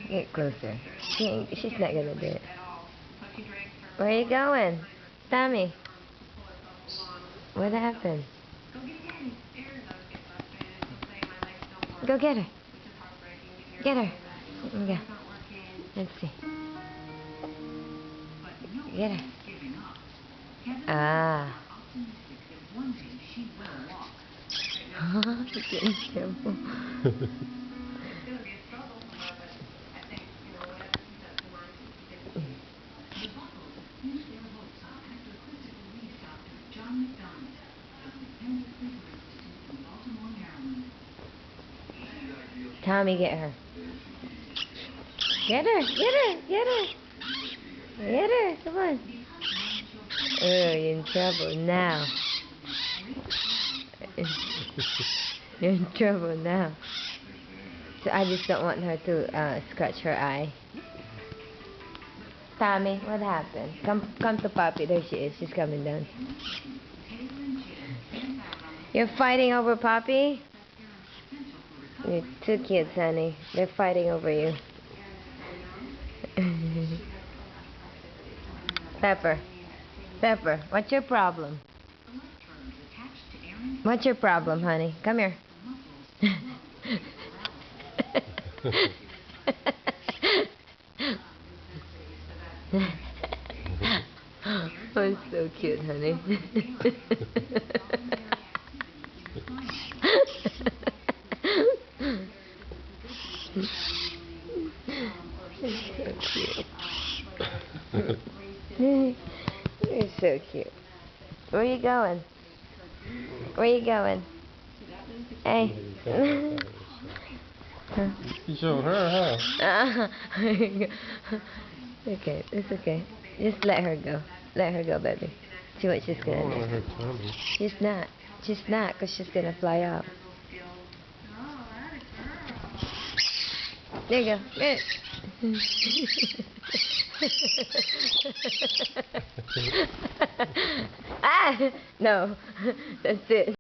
Get closer. She's not gonna do it. Where are you going? Tommy? What happened? Go get her. Get her. Okay. Let's see. Get her. Ah. Getting careful. Tommy, get her. Get her, get her, get her. Get her, come on. Oh, you're in trouble now. You're in trouble now. So I just don't want her to scratch her eye. Tommy, what happened? Come to Poppy. There she is. She's coming down. You're fighting over Poppy? You're two kids, honey. They're fighting over you. Pepper. Pepper, what's your problem? What's your problem, honey? Come here. Oh, so cute, honey. So cute. You're so cute. Where are you going? Where are you going? Hey. You showed her, huh? Okay, it's okay. Just let her go. Let her go, baby. See what she's gonna do. She's not. She's not, because she's gonna fly off. There you go. Ah! No. That's it.